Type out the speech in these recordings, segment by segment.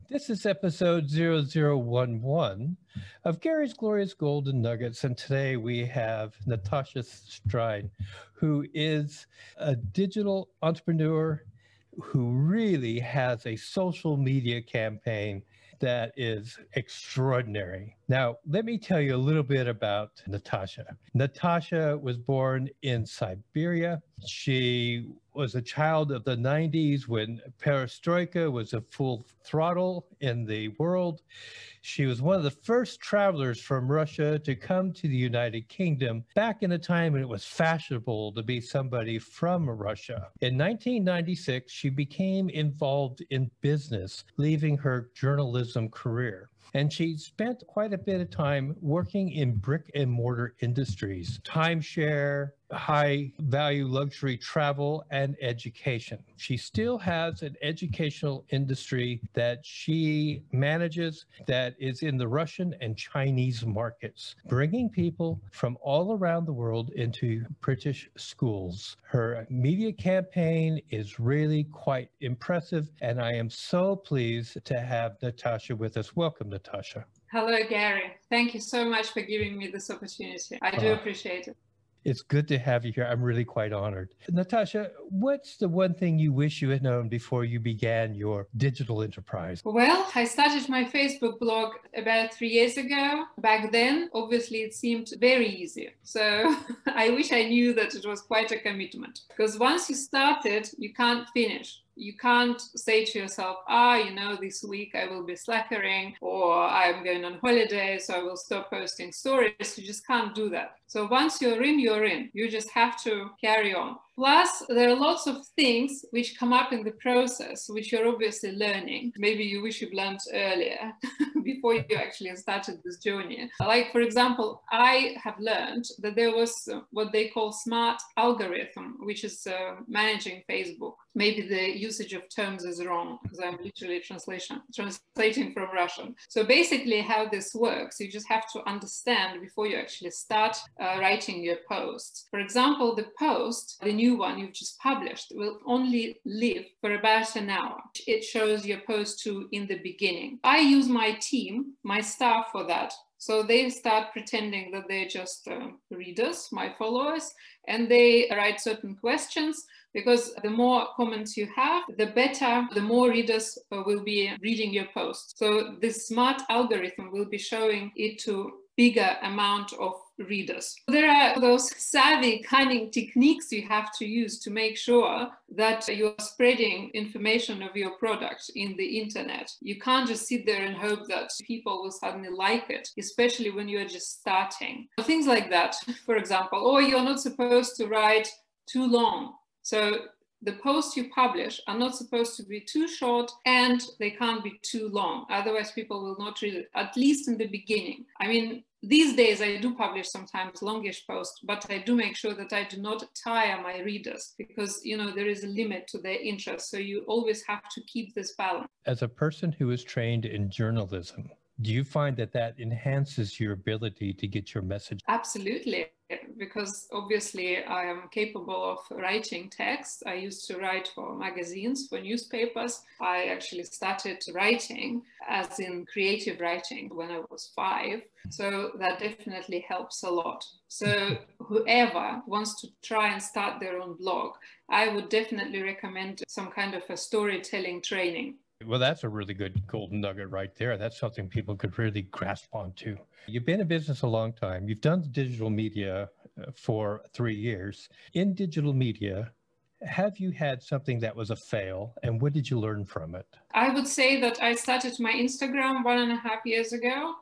This is episode 0011 of Gary's Glorious Golden Nuggets, and today we have Natasha Strein, who is a digital entrepreneur who really has a social media campaign that is extraordinary. Now, let me tell you a little bit about Natasha. Natasha was born in Siberia. She was a child of the 90s when Perestroika was a full throttle in the world. She was one of the first travelers from Russia to come to the United Kingdom back in a time when it was fashionable to be somebody from Russia. In 1996, she became involved in business, leaving her journalism career. And she spent quite a bit of time working in brick and mortar industries, timeshare, high value luxury travel, and education. She still has an educational industry that she manages that is in the Russian and Chinese markets, bringing people from all around the world into British schools. Her media campaign is really quite impressive, and I am so pleased to have Natasha with us. Welcome, Natasha. Hello, Gary. Thank you so much for giving me this opportunity. I do appreciate it. It's good to have you here. I'm really quite honored. Natasha, what's the one thing you wish you had known before you began your digital enterprise? Well, I started my Facebook blog about 3 years ago. Back then, obviously, it seemed very easy. So I wish I knew that it was quite a commitment. Because once you start it, you can't finish. You can't say to yourself, this week I will be slackering, or I'm going on holiday, so I will stop posting stories. You just can't do that. So once you're in, you're in. You just have to carry on. Plus, there are lots of things which come up in the process, which you're obviously learning. Maybe you wish you'd learned earlier before you actually started this journey. Like, for example, I have learned that there was what they call smart algorithm, which is managing Facebook. Maybe the usage of terms is wrong because I'm literally translating from Russian. So basically how this works, you just have to understand before you actually start writing your posts. For example, the post, the new one you've just published, will only live for about an hour. It shows your post to in the beginning. I use my team, my staff for that. So they start pretending that they're just readers, my followers, and they write certain questions, because the more comments you have, the better, the more readers will be reading your post. So this smart algorithm will be showing it to bigger amount of readers. There are those savvy, cunning techniques you have to use to make sure that you're spreading information of your product in the internet. You can't just sit there and hope that people will suddenly like it, especially when you're just starting. Things like that, for example, or you're not supposed to write too long. So the posts you publish are not supposed to be too short and they can't be too long. Otherwise, people will not read it, at least in the beginning. I mean, these days I do publish sometimes longish posts, but I do make sure that I do not tire my readers because, there is a limit to their interest. So you always have to keep this balance. As a person who is trained in journalism, do you find that enhances your ability to get your message? Absolutely, because obviously I am capable of writing text. I used to write for magazines, for newspapers. I actually started writing, as in creative writing, when I was 5. So that definitely helps a lot. So whoever wants to try and start their own blog, I would definitely recommend some kind of a storytelling training. Well, that's a really good golden nugget right there. That's something people could really grasp onto. You've been in business a long time. You've done digital media for 3 years. In digital media, have you had something that was a fail, and what did you learn from it? I would say that I started my Instagram 1.5 years ago,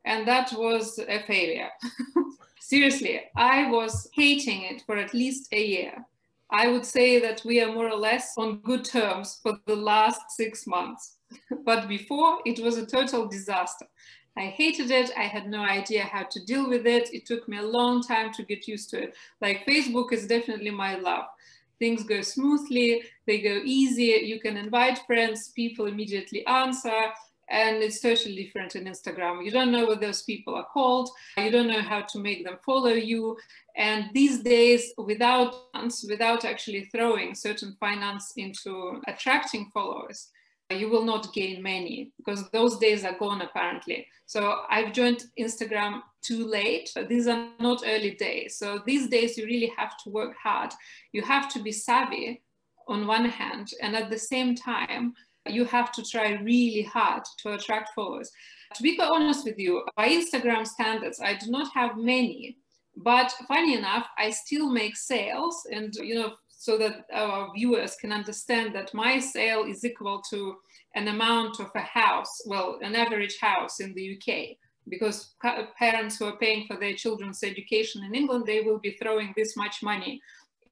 and that was a failure. Seriously, I was hating it for at least a year. I would say that we are more or less on good terms for the last 6 months. But before, it was a total disaster. I hated it. I had no idea how to deal with it. It took me a long time to get used to it. Like, Facebook is definitely my love. Things go smoothly, they go easy. You can invite friends, people immediately answer. And it's totally different in Instagram. You don't know what those people are called. You don't know how to make them follow you. And these days, without actually throwing certain finance into attracting followers, you will not gain many, because those days are gone apparently. So I've joined Instagram too late. These are not early days. So these days you really have to work hard. You have to be savvy on one hand, and at the same time, you have to try really hard to attract followers. To be quite honest with you, by Instagram standards, I do not have many, but funny enough, I still make sales, and so that our viewers can understand that my sale is equal to an amount of a house, well, an average house in the UK, because parents who are paying for their children's education in England, they will be throwing this much money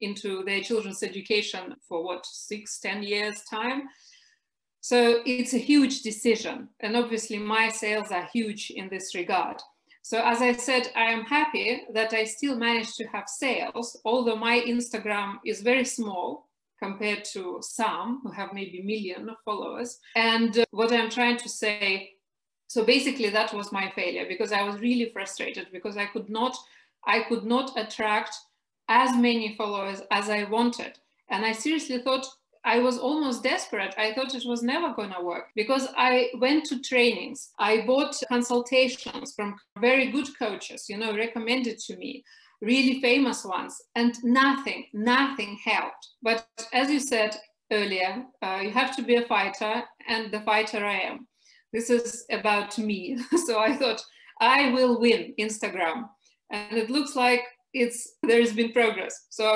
into their children's education for what, 6-10 years time. So it's a huge decision. And obviously my sales are huge in this regard. So as I said, I am happy that I still managed to have sales, although my Instagram is very small compared to some who have maybe a million followers. And what I'm trying to say, so basically that was my failure, because I was really frustrated because I could not attract as many followers as I wanted. And I seriously thought, I was almost desperate. I thought it was never going to work, because I went to trainings. I bought consultations from very good coaches, recommended to me, really famous ones, and nothing helped. But as you said earlier, you have to be a fighter, and the fighter I am. This is about me. So I thought I will win Instagram, and it looks like there's been progress. So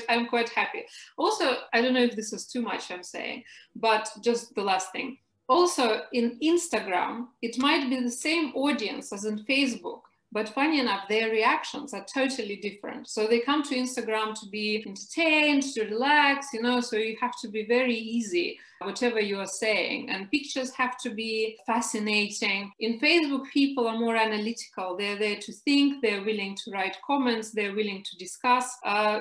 I'm quite happy. Also, I don't know if this is too much I'm saying, but just the last thing. Also in Instagram, it might be the same audience as in Facebook, but funny enough, their reactions are totally different. So they come to Instagram to be entertained, to relax, so you have to be very easy, whatever you are saying. And pictures have to be fascinating. In Facebook, people are more analytical. They're there to think, they're willing to write comments, they're willing to discuss.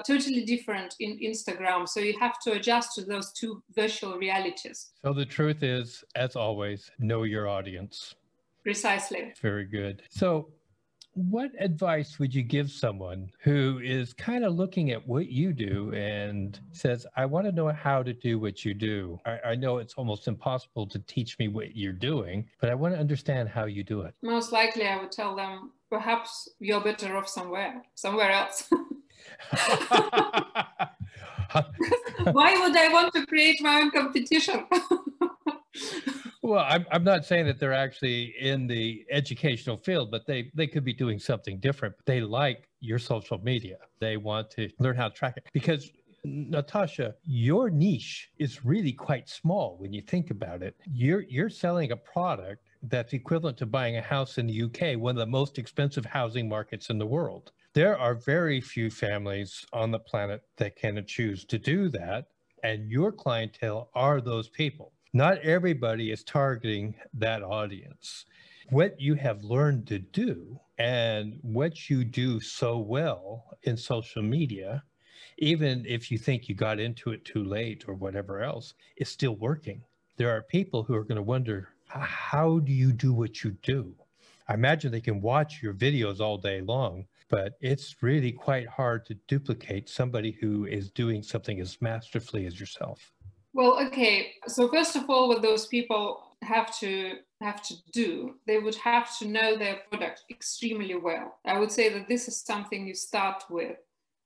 Totally different in Instagram. So you have to adjust to those two virtual realities. So the truth is, as always, know your audience. Precisely. Very good. So what advice would you give someone who is kind of looking at what you do and says, I want to know how to do what you do? I know it's almost impossible to teach me what you're doing, but I want to understand how you do it. Most likely, I would tell them, perhaps you're better off somewhere else. Why would I want to create my own competition? Well, I'm not saying that they're actually in the educational field, but they could be doing something different. They like your social media. They want to learn how to track it. Because, Natasha, your niche is really quite small when you think about it. You're selling a product that's equivalent to buying a house in the UK, one of the most expensive housing markets in the world. There are very few families on the planet that can choose to do that. And your clientele are those people. Not everybody is targeting that audience. What you have learned to do and what you do so well in social media, even if you think you got into it too late or whatever else, is still working. There are people who are going to wonder, how do you do what you do? I imagine they can watch your videos all day long, but it's really quite hard to duplicate somebody who is doing something as masterfully as yourself. Well, okay. So first of all, what those people have to do, they would have to know their product extremely well. I would say that this is something you start with,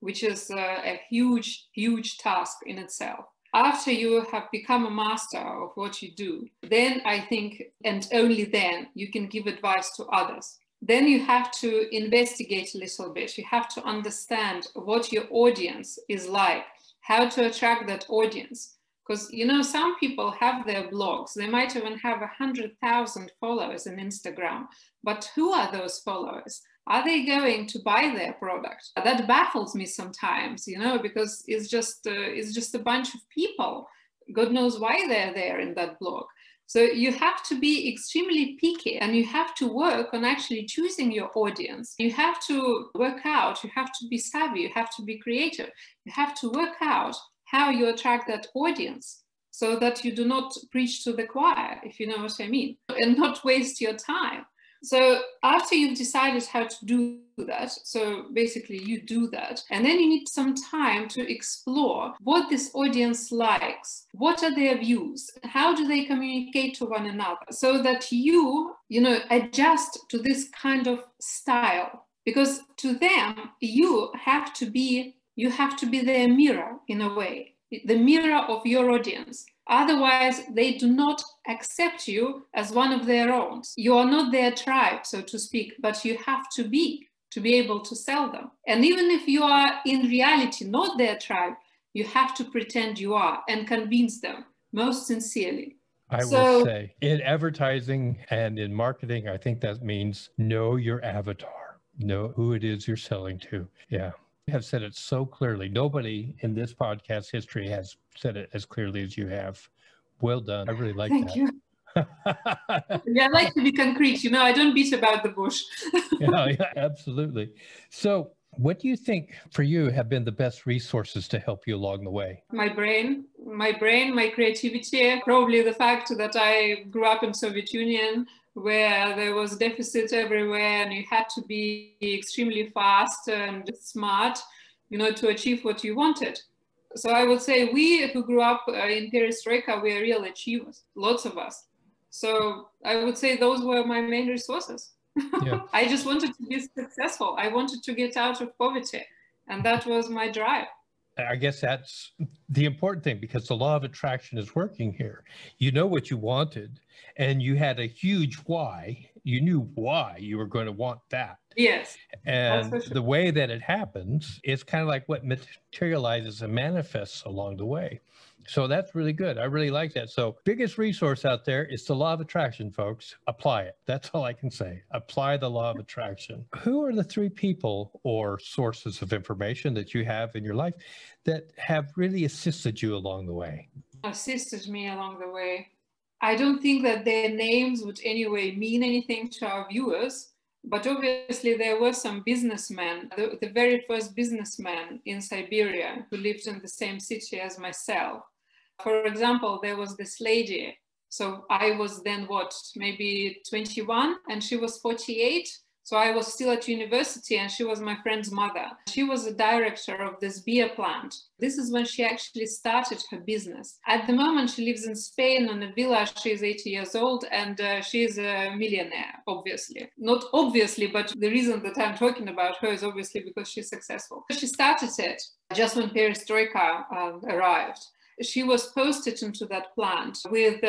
which is a huge task in itself. After you have become a master of what you do, then I think, and only then, you can give advice to others. Then you have to investigate a little bit. You have to understand what your audience is like, how to attract that audience. Because, some people have their blogs. They might even have 100,000 followers on Instagram. But who are those followers? Are they going to buy their product? That baffles me sometimes, because it's just a bunch of people. God knows why they're there in that blog. So you have to be extremely picky, and you have to work on actually choosing your audience. You have to work out, you have to be savvy, you have to be creative. You have to work out how you attract that audience so that you do not preach to the choir, if you know what I mean, and not waste your time. So after you've decided how to do that, so basically you do that, and then you need some time to explore what this audience likes, what are their views, how do they communicate to one another, so that you adjust to this kind of style. Because to them, you have to be their mirror in a way, the mirror of your audience. Otherwise, they do not accept you as one of their own. You are not their tribe, so to speak, but you have to be able to sell them. And even if you are in reality not their tribe, you have to pretend you are and convince them most sincerely. I will say, in advertising and in marketing, I think that means know your avatar, know who it is you're selling to. Yeah. You have said it so clearly. Nobody in this podcast history has said it as clearly as you have. Well done. I really like that. Thank you. Yeah, I like to be concrete. I don't beat about the bush. yeah, absolutely. So what do you think for you have been the best resources to help you along the way? My brain, my creativity, probably the fact that I grew up in Soviet Union, where there was deficit everywhere and you had to be extremely fast and smart, to achieve what you wanted. So I would say we who grew up in Perestroika, we are real achievers, lots of us. So I would say those were my main resources. Yeah. I just wanted to be successful. I wanted to get out of poverty, and that was my drive. I guess that's the important thing, because the law of attraction is working here. You know what you wanted, and you had a huge why. You knew why you were going to want that. Yes. And the way that it happens is kind of like what materializes and manifests along the way. So that's really good. I really like that. So biggest resource out there is the law of attraction, folks. Apply it. That's all I can say. Apply the law of attraction. Who are the 3 people or sources of information that you have in your life that have really assisted you along the way? Assisted me along the way. I don't think that their names would anyway mean anything to our viewers. But obviously there were some businessmen, the very first businessman in Siberia who lived in the same city as myself. For example, there was this lady. So I was then maybe 21 and she was 48. So I was still at university and she was my friend's mother. She was a director of this beer plant. This is when she actually started her business. At the moment, she lives in Spain on a villa. She is 80 years old and she is a millionaire, obviously. Not obviously, but the reason that I'm talking about her is obviously because she's successful. She started it just when Perestroika arrived. She was posted into that plant with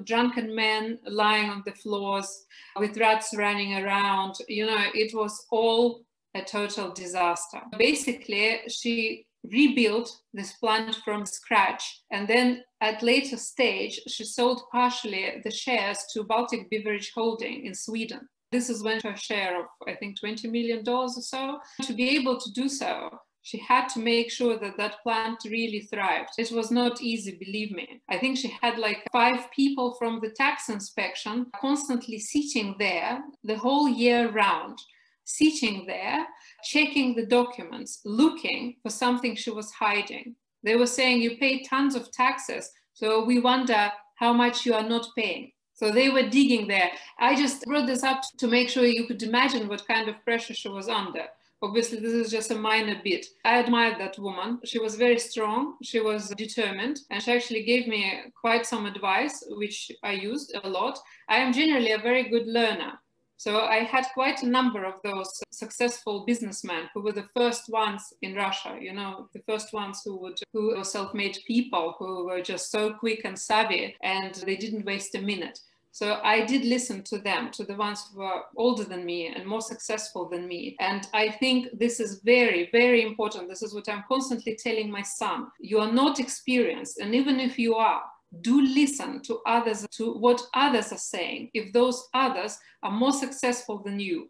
drunken men lying on the floors, with rats running around. It was all a total disaster. Basically, she rebuilt this plant from scratch. And then at later stage, she sold partially the shares to Baltic Beverage Holding in Sweden. This is when her share of, I think, $20 million or so. To be able to do so, she had to make sure that that plant really thrived. It was not easy, believe me. I think she had like 5 people from the tax inspection constantly sitting there the whole year round, sitting there, checking the documents, looking for something she was hiding. They were saying, you pay tons of taxes, so we wonder how much you are not paying. So they were digging there. I just brought this up to make sure you could imagine what kind of pressure she was under. Obviously, this is just a minor bit. I admired that woman. She was very strong. She was determined. And she actually gave me quite some advice, which I used a lot. I am generally a very good learner. So I had quite a number of those successful businessmen who were the first ones in Russia, the first ones who were self-made people, who were just so quick and savvy, and they didn't waste a minute. So I did listen to them, to the ones who were older than me and more successful than me. And I think this is very, very important. This is what I'm constantly telling my son. You are not experienced. And even if you are, do listen to others, to what others are saying, if those others are more successful than you.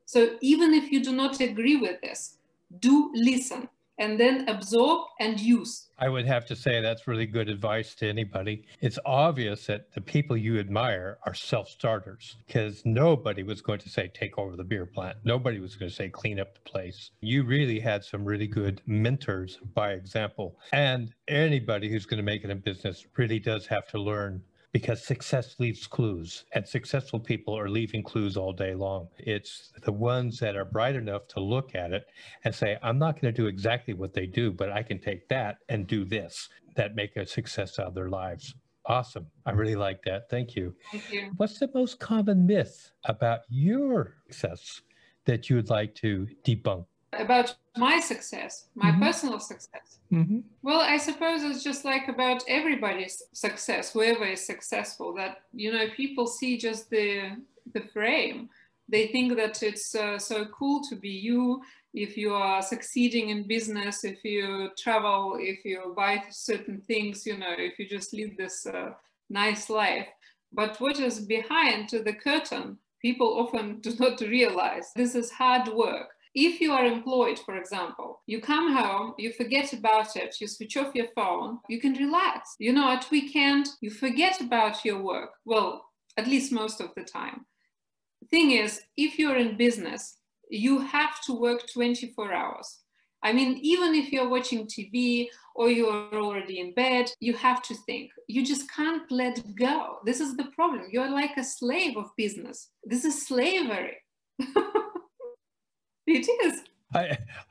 So even if you do not agree with this, do listen and then absorb and use. I would have to say that's really good advice to anybody. It's obvious that the people you admire are self-starters, because nobody was going to say, take over the beer plant. Nobody was going to say, clean up the place. You really had some really good mentors by example. And anybody who's going to make it in business really does have to learn because success leaves clues, and successful people are leaving clues all day long. It's the ones that are bright enough to look at it and say, I'm not going to do exactly what they do, but I can take that and do this, that make a success out of their lives. Awesome. I really like that. Thank you. Thank you. What's the most common myth about your success that you would like to debunk? About my success, my personal success. Well, I suppose it's just like about everybody's success, whoever is successful, that, you know, people see just the frame. They think that it's so cool to be you. If you are succeeding in business, if you travel, if you buy certain things, you know, if you just live this nice life. But what is behind the curtain, people often do not realize. This is hard work. If you are employed, for example, you come home, you forget about it, you switch off your phone, you can relax. You know, at weekend, you forget about your work. Well, at least most of the time. Thing is, if you're in business, you have to work 24 hours. I mean, even if you're watching TV or you're already in bed, you have to think. You just can't let go. This is the problem. You're like a slave of business. This is slavery. It is.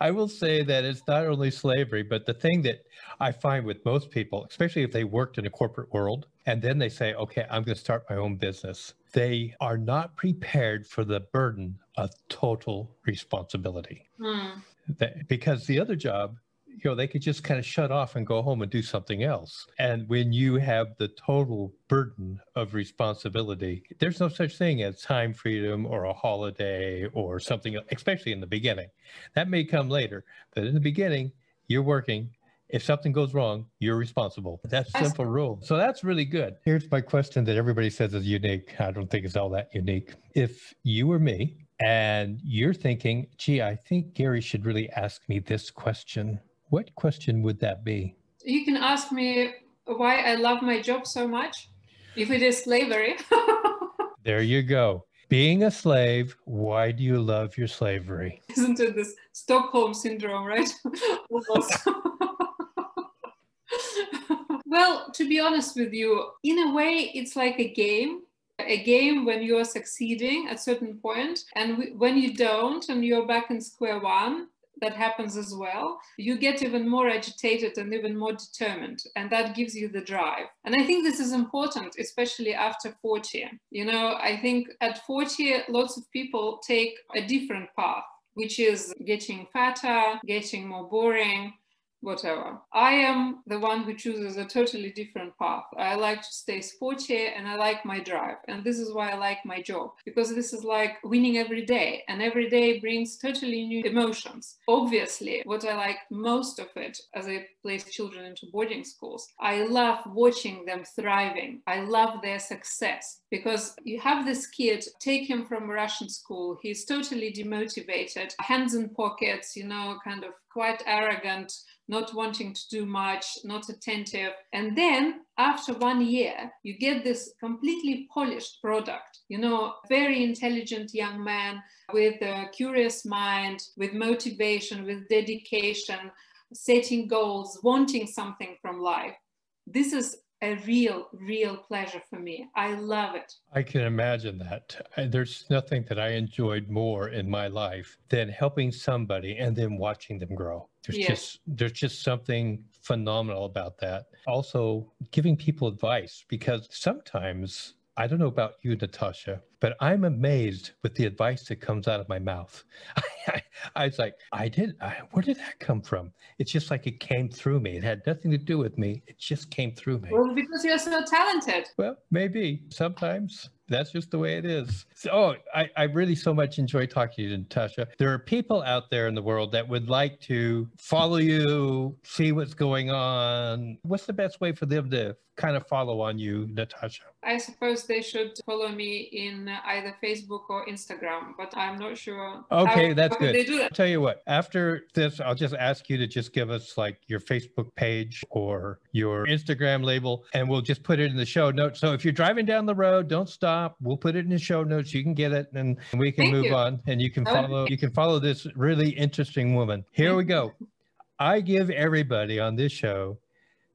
I will say that it's not only slavery, but the thing that I find with most people, especially if they worked in a corporate world, and then they say, okay, I'm going to start my own business. They are not prepared for the burden of total responsibility. Because the other job, you know, they could just kind of shut off and go home and do something else. And when you have the total burden of responsibility, there's no such thing as time freedom or a holiday or something, especially in the beginning. That may come later, but in the beginning, you're working. If something goes wrong, you're responsible. That's a simple rule. So that's really good. Here's my question that everybody says is unique. I don't think it's all that unique. If you were me and you're thinking, gee, I think Gary should really ask me this question, what question would that be? You can ask me why I love my job so much, if it is slavery. There you go. Being a slave, why do you love your slavery? Isn't it this Stockholm syndrome, right? Well, to be honest with you, in a way, it's like a game when you are succeeding at a certain point, and when you don't and you're back in square one, that happens as well. You get even more agitated and even more determined, and that gives you the drive. And I think this is important, especially after 40. You know, I think at 40, lots of people take a different path, which is getting fatter, getting more boring, whatever. I am the one who chooses a totally different path. I like to stay sporty and I like my drive. And this is why I like my job, because this is like winning every day, and every day brings totally new emotions. Obviously, what I like most of it, as I place children into boarding schools, I love watching them thriving. I love their success, because you have this kid, take him from a Russian school, he's totally demotivated, hands in pockets, you know, kind of quite arrogant, not wanting to do much, not attentive. And then after 1 year, you get this completely polished product, you know, very intelligent young man with a curious mind, with motivation, with dedication, setting goals, wanting something from life. This is a real pleasure for me. I love it. I can imagine that. There's nothing that I enjoyed more in my life than helping somebody and then watching them grow. There's just something phenomenal about that. Also, giving people advice, because sometimes, I don't know about you, Natasha, but I'm amazed with the advice that comes out of my mouth. I was like, where did that come from? It's just like it came through me. It had nothing to do with me. It just came through me. Well, because you're so talented. Well, maybe. Sometimes that's just the way it is. So, I really so much enjoy talking to you, Natasha. There are people out there in the world that would like to follow you, see what's going on. What's the best way for them to kind of follow on you, Natasha? I suppose they should follow me in either Facebook or Instagram, but I'm not sure. Okay, that's good. They do that. I'll tell you what, after this, I'll just ask you to just give us like your Facebook page or your Instagram label, and we'll just put it in the show notes. So if you're driving down the road, don't stop. We'll put it in the show notes. You can get it, and we can move on, and you can follow this really interesting woman. Here we go. I give everybody on this show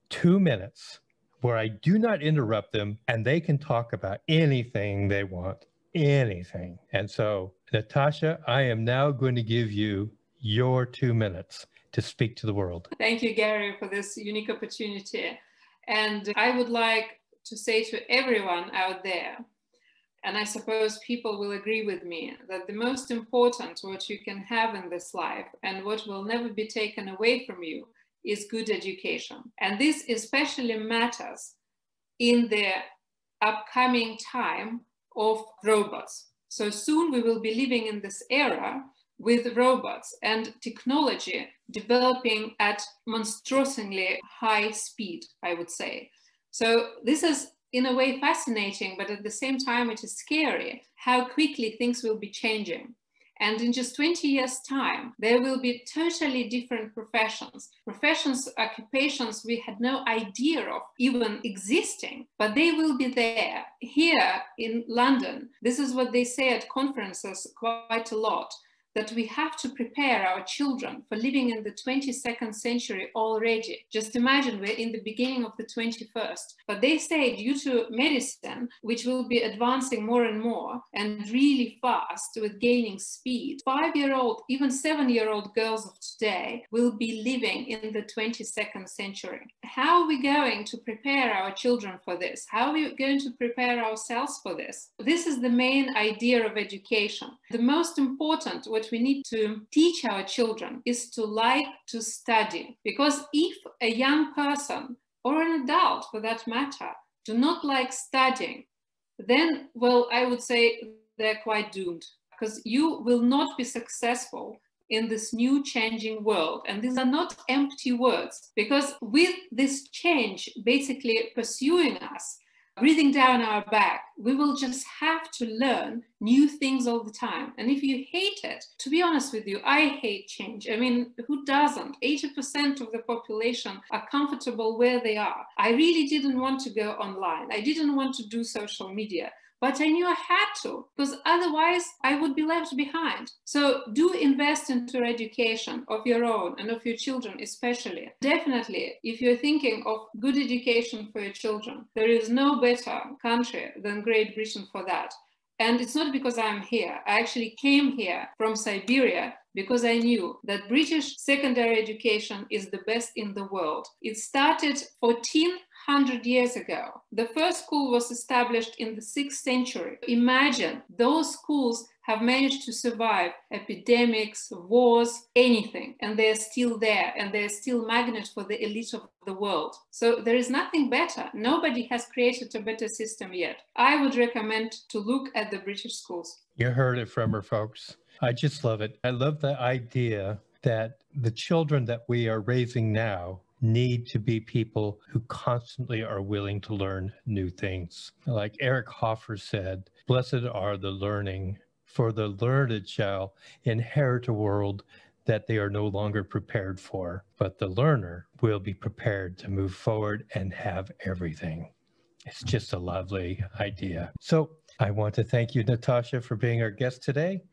2 minutes where I do not interrupt them and they can talk about anything they want, anything. And so, Natasha, I am now going to give you your 2 minutes to speak to the world. Thank you, Gary, for this unique opportunity. And I would like to say to everyone out there, and I suppose people will agree with me, that the most important what you can have in this life and what will never be taken away from you is good education. And this especially matters in the upcoming time of robots. So soon we will be living in this era with robots and technology developing at monstrously high speed, I would say. So this is in a way fascinating, but at the same time it is scary how quickly things will be changing. And in just 20 years' time, there will be totally different professions, occupations we had no idea of even existing, but they will be there. Here in London, this is what they say at conferences quite a lot, that we have to prepare our children for living in the 22nd century already. Just imagine we're in the beginning of the 21st. But they say due to medicine, which will be advancing more and more and really fast with gaining speed, 5-year-old, even 7-year-old girls of today will be living in the 22nd century. How are we going to prepare our children for this? How are we going to prepare ourselves for this? This is the main idea of education. The most important, what we need to teach our children is to like to study. Because if a young person or an adult for that matter do not like studying, then, well, I would say they're quite doomed, because you will not be successful in this new changing world. And these are not empty words, because with this change basically pursuing us, breathing down our back, we will just have to learn new things all the time. And if you hate it, to be honest with you, I hate change. I mean, who doesn't? 80% of the population are comfortable where they are. I really didn't want to go online. I didn't want to do social media. But I knew I had to, because otherwise I would be left behind. So do invest into education of your own and of your children especially. Definitely, if you're thinking of good education for your children, there is no better country than Great Britain for that. And it's not because I'm here. I actually came here from Siberia because I knew that British secondary education is the best in the world. It started 1400 years ago. The first school was established in the 6th century. Imagine those schools have managed to survive epidemics, wars, anything, and they're still there, and they're still magnet for the elite of the world. So there is nothing better. Nobody has created a better system yet. I would recommend to look at the British schools. You heard it from her, folks. I just love it. I love the idea that the children that we are raising now need to be people who constantly are willing to learn new things. Like Eric Hoffer said, "Blessed are the learning, for the learned shall inherit a world that they are no longer prepared for, but the learner will be prepared to move forward and have everything." It's just a lovely idea. So I want to thank you, Natasha, for being our guest today.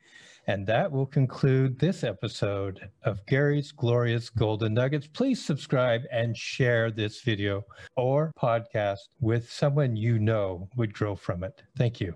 And that will conclude this episode of Gary's Glorious Golden Nuggets. Please subscribe and share this video or podcast with someone you know would grow from it. Thank you.